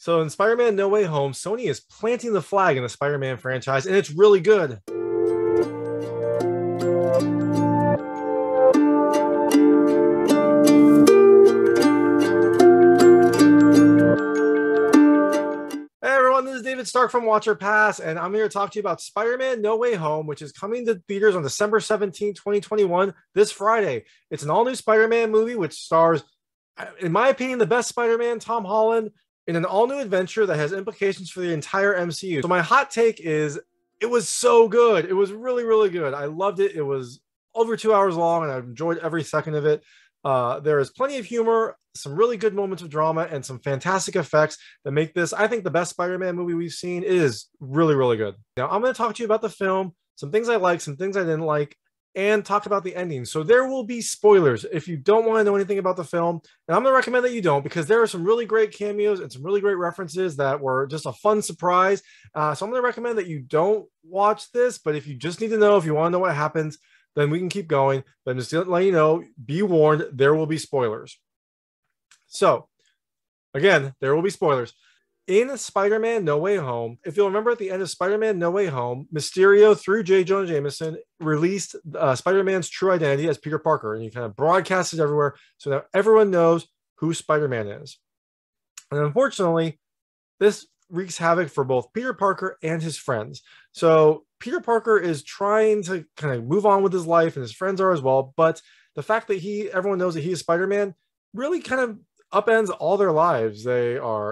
So in Spider-Man No Way Home, Sony is planting the flag in the Spider-Man franchise, and it's really good. Hey everyone, this is David Stark from Watcher Pass, and I'm here to talk to you about Spider-Man No Way Home, which is coming to theaters on December 17, 2021, this Friday. It's an all-new Spider-Man movie which stars, in my opinion, the best Spider-Man, Tom Holland, in an all-new adventure that has implications for the entire MCU. So my hot take is, it was so good. It was really, really good. I loved it. It was over 2 hours long, and I enjoyed every second of it. There is plenty of humor, some really good moments of drama, and some fantastic effects that make this, I think, the best Spider-Man movie we've seen. It is really, really good. Now, I'm going to talk to you about the film, some things I liked, some things I didn't like, and talk about the ending. So there will be spoilers if you don't want to know anything about the film. And I'm going to recommend that you don't, because there are some really great cameos and some really great references that were just a fun surprise. So I'm going to recommend that you don't watch this, but if you just need to know, if you want to know what happens, then we can keep going. But I'm just going to let you know, be warned, there will be spoilers. So, again, there will be spoilers. In Spider-Man No Way Home, if you'll remember at the end of Spider-Man No Way Home, Mysterio, through J. Jonah Jameson, released Spider-Man's true identity as Peter Parker, and he kind of broadcast it everywhere, so now everyone knows who Spider-Man is. And unfortunately, this wreaks havoc for both Peter Parker and his friends. So Peter Parker is trying to kind of move on with his life, and his friends are as well, but the fact that everyone knows that he is Spider-Man really kind of upends all their lives.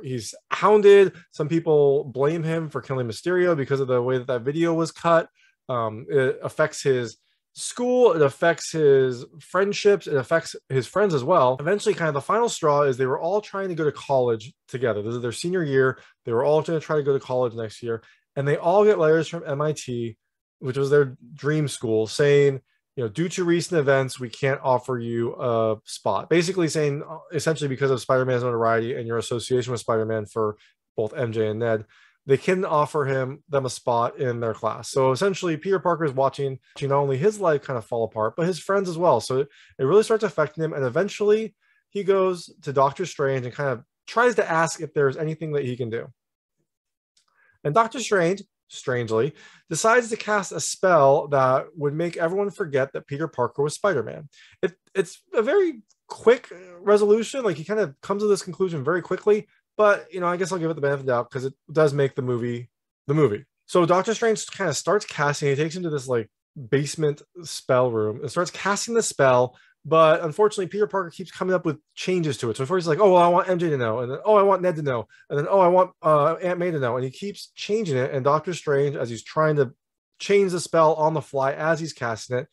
He's hounded. Some people blame him for killing Mysterio because of the way that video was cut. It affects his school, it affects his friendships, it affects his friends as well. Eventually, kind of the final straw is they were all trying to go to college together. This is their senior year. They were all going to try to go to college next year, and they all get letters from MIT, which was their dream school, saying, due to recent events, we can't offer you a spot. Basically saying, essentially, because of Spider-Man's notoriety and your association with Spider-Man for both MJ and Ned, they can offer them a spot in their class. So essentially, Peter Parker is watching not only his life kind of fall apart, but his friends as well. So it really starts affecting him. And eventually, he goes to Doctor Strange and kind of tries to ask if there's anything that he can do. And Doctor Strange, strangely, decides to cast a spell that would make everyone forget that Peter Parker was Spider-Man. It's a very quick resolution. Like, he kind of comes to this conclusion very quickly, but I guess I'll give it the benefit of the doubt because it does make the movie the movie. So Doctor Strange kind of starts casting. He takes him to this like basement spell room and starts casting the spell. But unfortunately, Peter Parker keeps coming up with changes to it. So first he's like, oh, well, I want MJ to know. And then, oh, I want Ned to know. And then, oh, I want Aunt May to know. And he keeps changing it. And Doctor Strange, as he's trying to change the spell on the fly as he's casting it,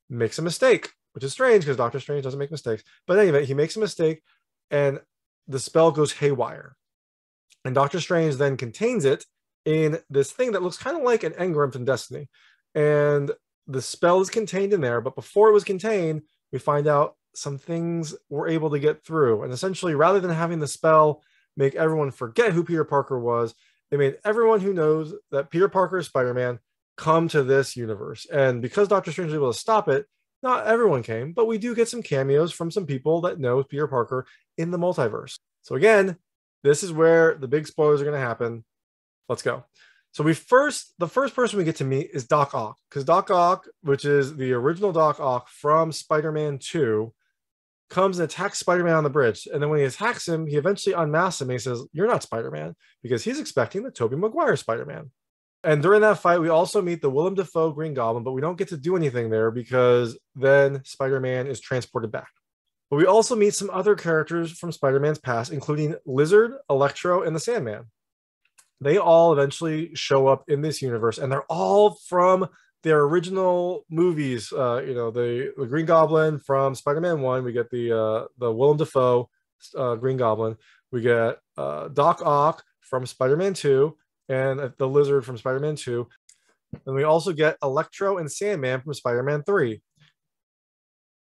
makes a mistake, which is strange because Doctor Strange doesn't make mistakes. But anyway, he makes a mistake and the spell goes haywire. And Doctor Strange then contains it in this thing that looks kind of like an engram from Destiny. And the spell is contained in there. But before it was contained, we find out some things were able to get through. And essentially, rather than having the spell make everyone forget who Peter Parker was, they made everyone who knows that Peter Parker is Spider-Man come to this universe. And because Doctor Strange was able to stop it, not everyone came, but we do get some cameos from some people that know Peter Parker in the multiverse. So again, this is where the big spoilers are going to happen. Let's go. So the first person we get to meet is Doc Ock, because Doc Ock, which is the original Doc Ock from Spider-Man 2, comes and attacks Spider-Man on the bridge. And then when he attacks him, he eventually unmasks him and he says, "You're not Spider-Man," because he's expecting the Tobey Maguire Spider-Man. And during that fight, we also meet the Willem Dafoe Green Goblin, but we don't get to do anything there because then Spider-Man is transported back. But we also meet some other characters from Spider-Man's past, including Lizard, Electro, and the Sandman. They all eventually show up in this universe, and they're all from their original movies. The Green Goblin from Spider-Man 1. We get the Willem Dafoe Green Goblin. We get Doc Ock from Spider-Man 2, and the Lizard from Spider-Man 2. And we also get Electro and Sandman from Spider-Man 3.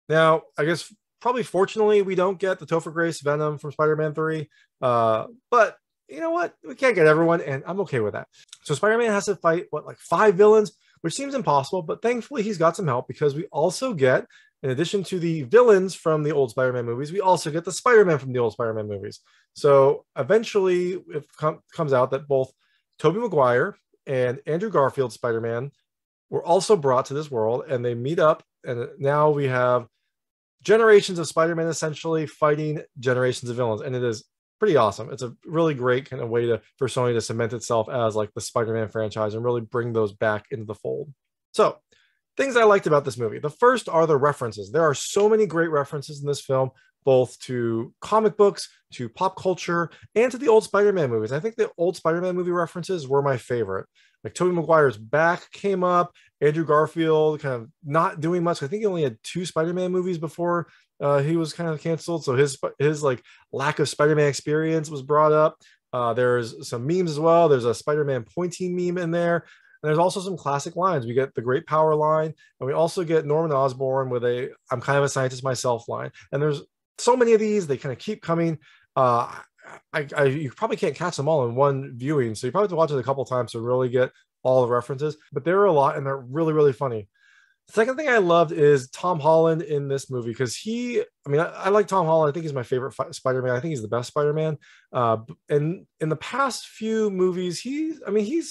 Now, I guess probably fortunately, we don't get the Topher Grace Venom from Spider-Man 3. But you know what? We can't get everyone, and I'm okay with that. So Spider-Man has to fight, like 5 villains, which seems impossible, but thankfully he's got some help because we also get, in addition to the villains from the old Spider-Man movies, we also get the Spider-Man from the old Spider-Man movies. So eventually it comes out that both Tobey Maguire and Andrew Garfield Spider-Man were also brought to this world, and they meet up, and now we have generations of Spider-Man essentially fighting generations of villains, and it is pretty awesome. It's a really great kind of way for Sony to cement itself as like the Spider-Man franchise and really bring those back into the fold. So, things I liked about this movie. The first are the references. There are so many great references in this film, both to comic books, to pop culture, and to the old Spider-Man movies. I think the old Spider-Man movie references were my favorite. Like Tobey Maguire's back came up, Andrew Garfield kind of not doing much. I think he only had 2 Spider-Man movies before he was kind of canceled. So his like lack of Spider-Man experience was brought up. There's some memes as well. There's a Spider-Man pointing meme in there. And there's also some classic lines. We get the great power line, and we also get Norman Osborn with a "I'm kind of a scientist myself" line. And there's so many of these. They kind of keep coming. You probably can't catch them all in one viewing, so you probably have to watch it a couple times to really get all the references. But there are a lot, and they're really, really funny. The second thing I loved is Tom Holland in this movie, because I like Tom Holland. I think he's my favorite Spider-Man. I think he's the best Spider-Man. And in the past few movies, he's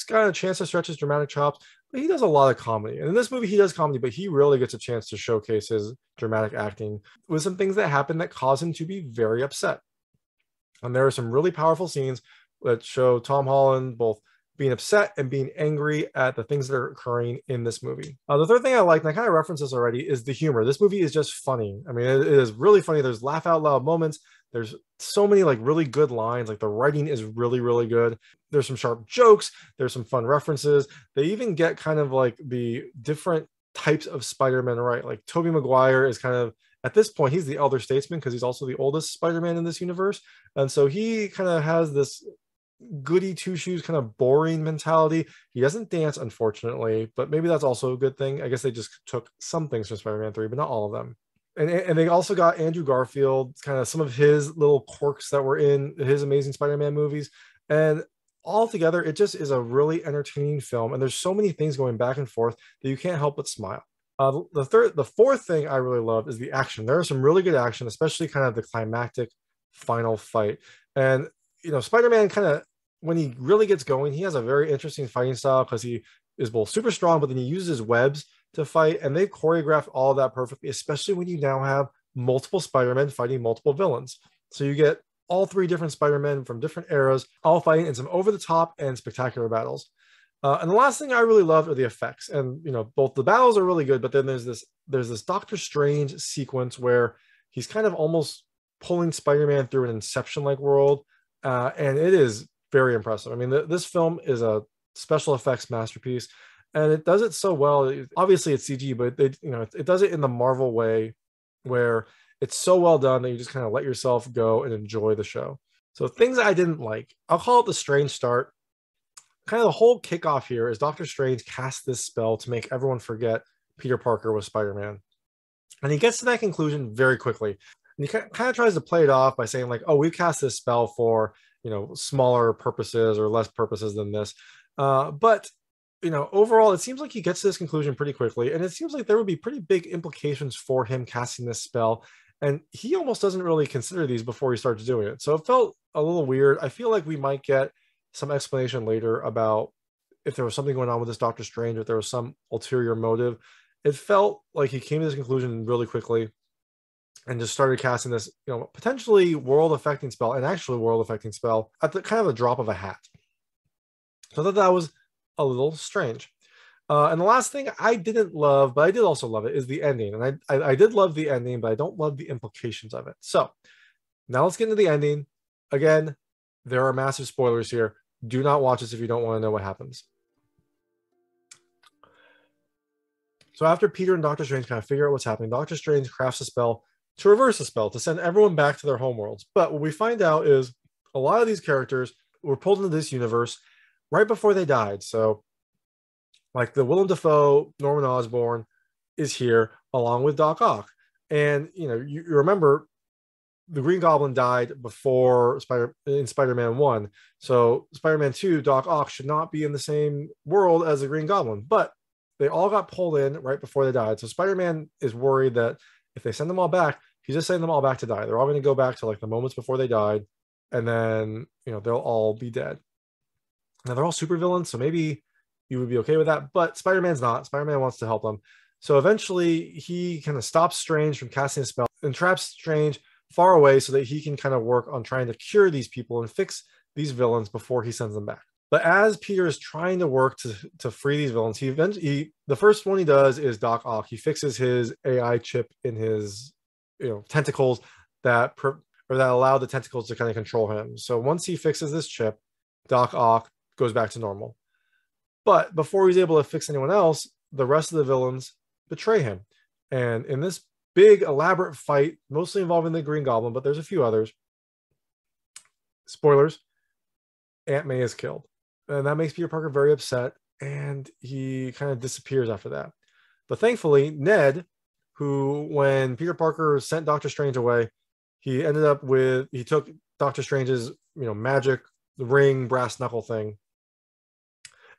got a chance to stretch his dramatic chops, but he does a lot of comedy. And in this movie, he does comedy, but he really gets a chance to showcase his dramatic acting with some things that happen that cause him to be very upset. And there are some really powerful scenes that show Tom Holland both being upset and being angry at the things that are occurring in this movie. The third thing I like, and I kind of referenced this already, is the humor. This movie is just funny. I mean, it is really funny. There's laugh out loud moments. There's so many like really good lines. Like the writing is really, really good. There's some sharp jokes. There's some fun references. They even get kind of like the different types of Spider-Man right. Like Tobey Maguire is kind of, at this point, he's the elder statesman because he's also the oldest Spider-Man in this universe. And so he kind of has this goody two-shoes kind of boring mentality. He doesn't dance, unfortunately, but maybe that's also a good thing. I guess they just took some things from Spider-Man 3, but not all of them. And they also got Andrew Garfield, kind of some of his little quirks that were in his Amazing Spider-Man movies. And altogether, it just is a really entertaining film. And there's so many things going back and forth that you can't help but smile. The fourth thing I really love is the action. There is some really good action, especially kind of the climactic final fight. And Spider-Man kind of, when he really gets going, he has a very interesting fighting style because he is both super strong, but then he uses webs to fight, and they've choreographed all of that perfectly, especially when you now have multiple Spider-Men fighting multiple villains. So you get all 3 different Spider-Men from different eras, all fighting in some over-the-top and spectacular battles. And the last thing I really loved are the effects. And both the battles are really good, but then there's this Doctor Strange sequence where he's kind of almost pulling Spider-Man through an Inception-like world, and it is very impressive. I mean, this film is a special effects masterpiece, and it does it so well. Obviously, it's CG, but it does it in the Marvel way, where it's so well done that you just kind of let yourself go and enjoy the show. So things I didn't like, I'll call it the strange start. Kind of the whole kickoff here is Doctor Strange casts this spell to make everyone forget Peter Parker was Spider-Man, and he gets to that conclusion very quickly. And he kind of tries to play it off by saying like, "Oh, we cast this spell for smaller purposes or less purposes than this." But overall, it seems like he gets to this conclusion pretty quickly, and it seems like there would be pretty big implications for him casting this spell. And he almost doesn't really consider these before he starts doing it. So it felt a little weird. I feel like we might get some explanation later about if there was something going on with this Doctor Strange, if there was some ulterior motive. It felt like he came to this conclusion really quickly and just started casting this, potentially world-affecting spell, and actually world-affecting spell at the kind of a drop of a hat. So I thought that was a little strange. And the last thing I didn't love, but I did also love it, is the ending. And I did love the ending, but I don't love the implications of it. So now let's get into the ending. Again, there are massive spoilers here. Do not watch this if you don't want to know what happens. So after Peter and Doctor Strange kind of figure out what's happening, Doctor Strange crafts a spell to reverse the spell, to send everyone back to their homeworlds. But what we find out is a lot of these characters were pulled into this universe right before they died. So like the Willem Dafoe, Norman Osborn is here along with Doc Ock. And, you remember the Green Goblin died before Spider-Man 1. So Spider-Man 2, Doc Ock should not be in the same world as the Green Goblin. But they all got pulled in right before they died. So Spider-Man is worried that if they send them all back, he's just sending them all back to die. They're all going to go back to like the moments before they died. and then they'll all be dead. Now they're all supervillains, so maybe you would be okay with that, but Spider-Man's not. Spider-Man wants to help them. So eventually he kind of stops Strange from casting a spell and traps Strange far away so that he can kind of work on trying to cure these people and fix these villains before he sends them back. But as Peter is trying to work to free these villains, the first one he does is Doc Ock. He fixes his AI chip in his tentacles that allow the tentacles to kind of control him. So once he fixes this chip, Doc Ock goes back to normal. But before he's able to fix anyone else, the rest of the villains betray him. And in this big elaborate fight, mostly involving the Green Goblin, but there's a few others, spoilers, Aunt May is killed. And that makes Peter Parker very upset, and he kind of disappears after that. But thankfully, Ned, who, when Peter Parker sent Doctor Strange away, he took Doctor Strange's magic ring brass knuckle thing,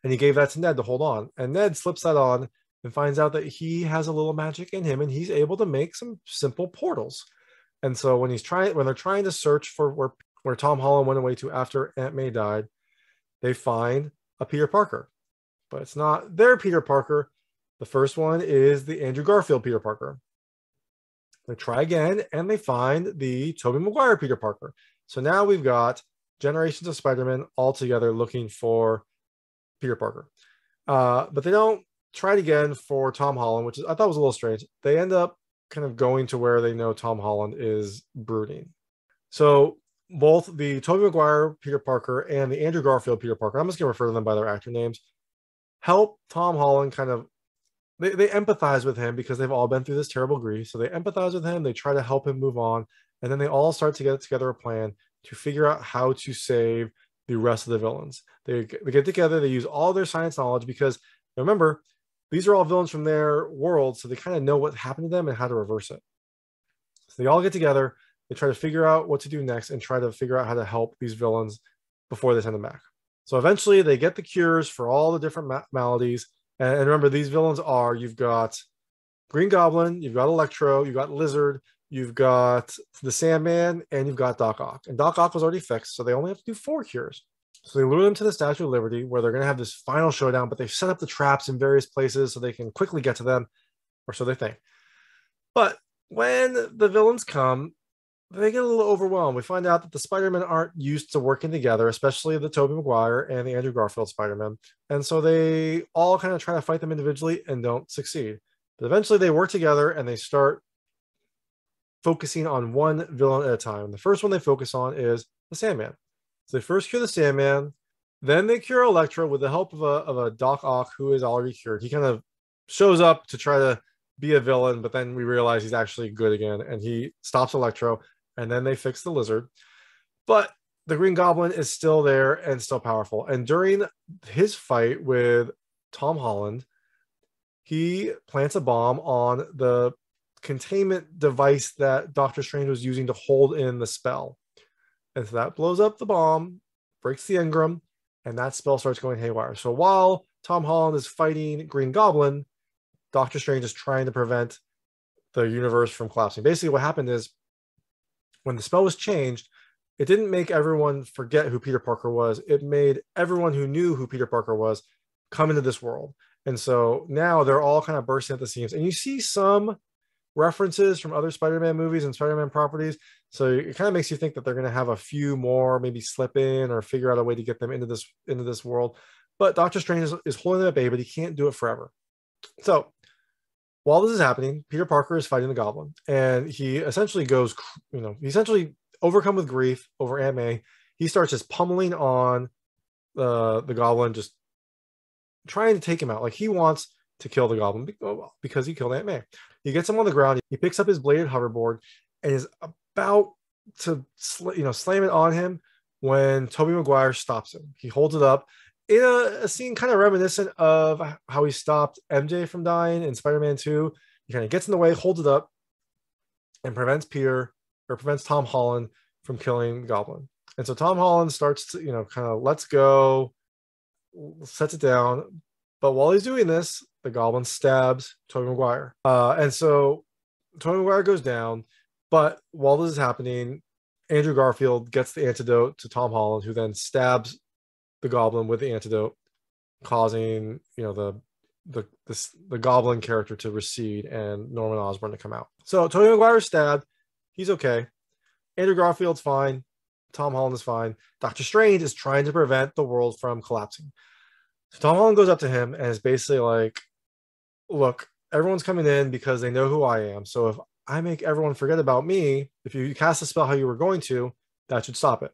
and he gave that to Ned to hold on. And Ned slips that on and finds out that he has a little magic in him, and he's able to make some simple portals. And so when they're trying to search for where Tom Holland went away to after Aunt May died, they find a Peter Parker, but it's not their Peter Parker. The first one is the Andrew Garfield Peter Parker. They try again, and they find the Tobey Maguire Peter Parker. So now we've got generations of Spider-Man all together looking for Peter Parker. But they don't try it again for Tom Holland, which I thought was a little strange. They end up kind of going to where they know Tom Holland is brooding. So both the Tobey Maguire Peter Parker and the Andrew Garfield Peter Parker, I'm just going to refer to them by their actor names, help Tom Holland they empathize with him because they've all been through this terrible grief. So they empathize with him. They try to help him move on. And then they all start to get together a plan to figure out how to save the rest of the villains. They get together. They use all their science knowledge because, remember, these are all villains from their world. So they kind of know what happened to them and how to reverse it. So they all get together. They try to figure out what to do next and try to figure out how to help these villains before they send them back. So eventually they get the cures for all the different maladies. And remember, these villains you've got Green Goblin, you've got Electro, you've got Lizard, you've got the Sandman, and you've got Doc Ock. And Doc Ock was already fixed, so they only have to do 4 cures. So they lure them to the Statue of Liberty where they're going to have this final showdown, but they've set up the traps in various places so they can quickly get to them, or so they think. But when the villains come, they get a little overwhelmed. We find out that the Spider-Men aren't used to working together, especially the Tobey Maguire and the Andrew Garfield Spider-Man. And so they all kind of try to fight them individually and don't succeed. But eventually they work together and they start focusing on one villain at a time. The first one they focus on is the Sandman. So they first cure the Sandman, then they cure Electro with the help of a Doc Ock who is already cured. He kind of shows up to try to be a villain, but then we realize he's actually good again, and he stops Electro. And then they fix the Lizard. But the Green Goblin is still there and still powerful. And during his fight with Tom Holland, he plants a bomb on the containment device that Doctor Strange was using to hold in the spell. And so that blows up the bomb, breaks the engram, and that spell starts going haywire. So while Tom Holland is fighting Green Goblin, Doctor Strange is trying to prevent the universe from collapsing. Basically, what happened is, when the spell was changed, it didn't make everyone forget who Peter Parker was. It made everyone who knew who Peter Parker was come into this world. And so now they're all kind of bursting at the seams. And you see some references from other Spider-Man movies and Spider-Man properties. So it kind of makes you think that they're going to have a few more, maybe slip in or figure out a way to get them into this world. But Doctor Strange is holding them at bay, but he can't do it forever. So while this is happening, Peter Parker is fighting the Goblin, and he essentially overcome with grief over Aunt May. He starts just pummeling on the Goblin, just trying to take him out. Like, he wants to kill the Goblin because he killed Aunt May. He gets him on the ground. He picks up his bladed hoverboard and is about to slam it on him when Tobey Maguire stops him. He holds it up in a scene kind of reminiscent of how he stopped MJ from dying in Spider-Man 2. He kind of gets in the way, holds it up, and prevents Tom Holland from killing the Goblin. And so Tom Holland starts to, kind of lets go, sets it down. But while he's doing this, the Goblin stabs Tobey Maguire. And so Tobey Maguire goes down. But while this is happening, Andrew Garfield gets the antidote to Tom Holland, who then stabs the Goblin with the antidote, causing the Goblin character to recede and Norman Osborn to come out. So Tobey Maguire's stabbed. He's okay. Andrew Garfield's fine. Tom Holland is fine. Doctor Strange is trying to prevent the world from collapsing. So Tom Holland goes up to him and is basically like, look, everyone's coming in because they know who I am. So if I make everyone forget about me, if you cast a spell how you were going to, that should stop it.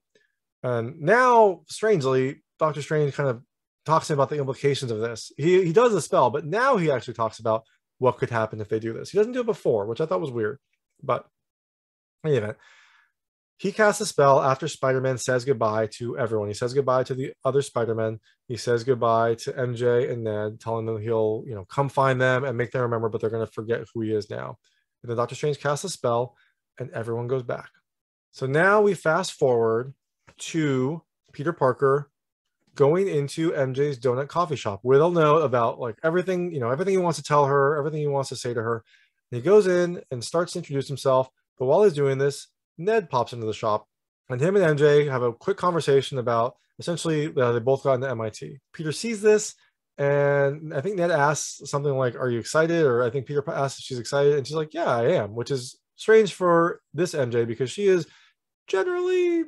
And now, strangely, Doctor Strange kind of talks about the implications of this. He does the spell, but now he actually talks about what could happen if they do this. He doesn't do it before, which I thought was weird. But in any event, he casts a spell after Spider-Man says goodbye to everyone. He says goodbye to the other Spider-Men. He says goodbye to MJ and Ned, telling them he'll, come find them and make them remember, but they're going to forget who he is now. And then Doctor Strange casts a spell and everyone goes back. So now we fast forward to Peter Parker going into MJ's donut coffee shop where they'll know about like everything, everything he wants to tell her, everything he wants to say to her. And he goes in and starts to introduce himself. But while he's doing this, Ned pops into the shop and him and MJ have a quick conversation about essentially they both got into MIT. Peter sees this and I think Ned asks something like, are you excited? Or I think Peter asks if she's excited and she's like, yeah, I am, which is strange for this MJ because she is generally,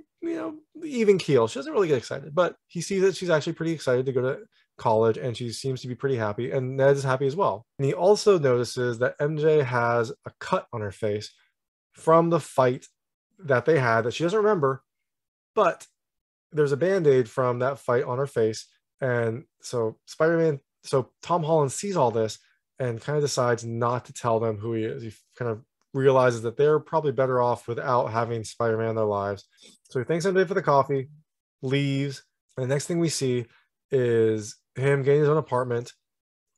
even keel. She doesn't really get excited, but he sees that she's actually pretty excited to go to college and she seems to be pretty happy and Ned is happy as well. And he also notices that MJ has a cut on her face from the fight that they had that she doesn't remember, but there's a band-aid from that fight on her face. And so Tom Holland sees all this and kind of decides not to tell them who he is. He kind of realizes that they're probably better off without having Spider-Man in their lives. So he thanks MJ for the coffee, leaves, and the next thing we see is him getting his own apartment,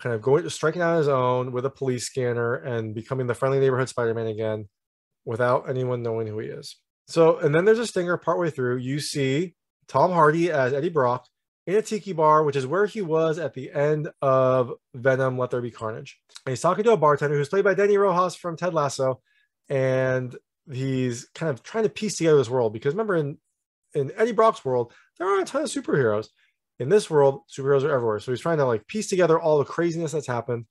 kind of striking out on his own with a police scanner and becoming the friendly neighborhood Spider-Man again without anyone knowing who he is. So, and then there's a stinger partway through. You see Tom Hardy as Eddie Brock in a tiki bar, which is where he was at the end of Venom, Let There Be Carnage. And he's talking to a bartender who's played by Danny Rojas from Ted Lasso. And he's kind of trying to piece together this world because remember in Eddie Brock's world, there are a ton of superheroes. In this world, superheroes are everywhere. So he's trying to like piece together all the craziness that's happened.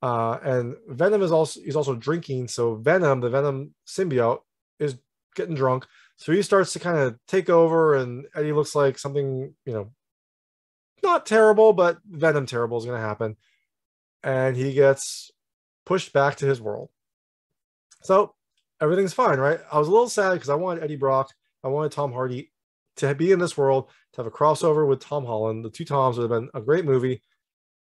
And Venom he's also drinking. So Venom, the Venom symbiote, is getting drunk. So he starts to kind of take over and Eddie looks like something, not terrible, but Venom terrible is going to happen. And he gets pushed back to his world. So everything's fine, right? I was a little sad because I wanted Eddie Brock, I wanted Tom Hardy to be in this world, to have a crossover with Tom Holland. The two Toms would have been a great movie.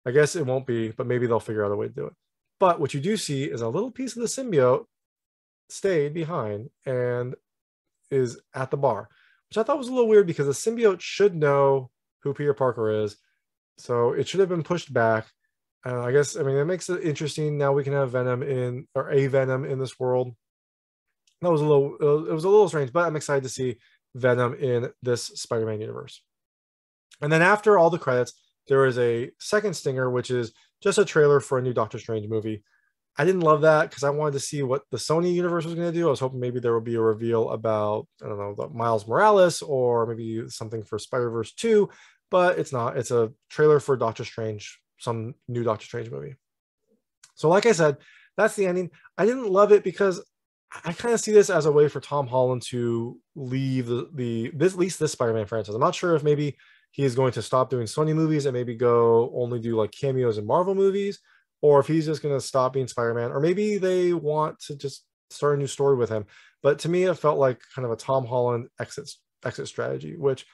I guess it won't be, but maybe they'll figure out a way to do it. But what you do see is a little piece of the symbiote stayed behind and is at the bar, which I thought was a little weird because the symbiote should know who Peter Parker is. So it should have been pushed back. I guess, it makes it interesting. Now we can have Venom a Venom in this world. It was a little strange, but I'm excited to see Venom in this Spider-Man universe. And then after all the credits, there is a second stinger, which is just a trailer for a new Doctor Strange movie. I didn't love that because I wanted to see what the Sony universe was going to do. I was hoping maybe there would be a reveal about, I don't know, Miles Morales or maybe something for Spider-Verse 2, but it's not. It's a trailer for Doctor Strange, some new Doctor Strange movie. So like I said, that's the ending. I didn't love it because I kind of see this as a way for Tom Holland to leave at least this Spider-Man franchise. I'm not sure if maybe he is going to stop doing Sony movies and maybe go only do like cameos in Marvel movies, or if he's just going to stop being Spider-Man, or maybe they want to just start a new story with him. But to me, it felt like kind of a Tom Holland exit strategy, which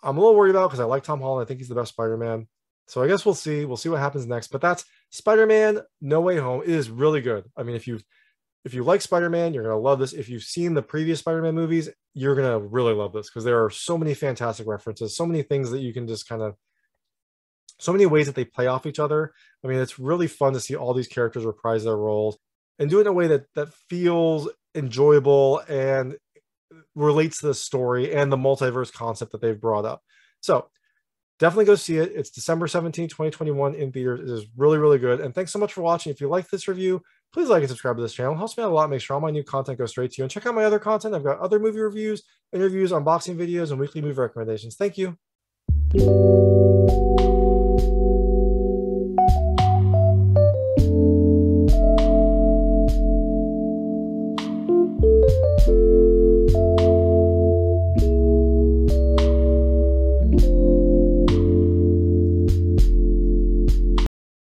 I'm a little worried about because I like Tom Holland. I think he's the best Spider-Man. So I guess we'll see. We'll see what happens next. But that's Spider-Man No Way Home. It is really good. If you like Spider-Man, you're going to love this. If you've seen the previous Spider-Man movies, you're going to really love this because there are so many fantastic references, so many things that you can just so many ways that they play off each other. It's really fun to see all these characters reprise their roles and do it in a way that feels enjoyable and relates to the story and the multiverse concept that they've brought up. So Definitely go see it. It's December 17th, 2021 in theaters. It is really, really good. And thanks so much for watching. If you like this review, please like and subscribe to this channel. It helps me out a lot. Make sure all my new content goes straight to you. And check out my other content. I've got other movie reviews, interviews, unboxing videos, and weekly movie recommendations. Thank you.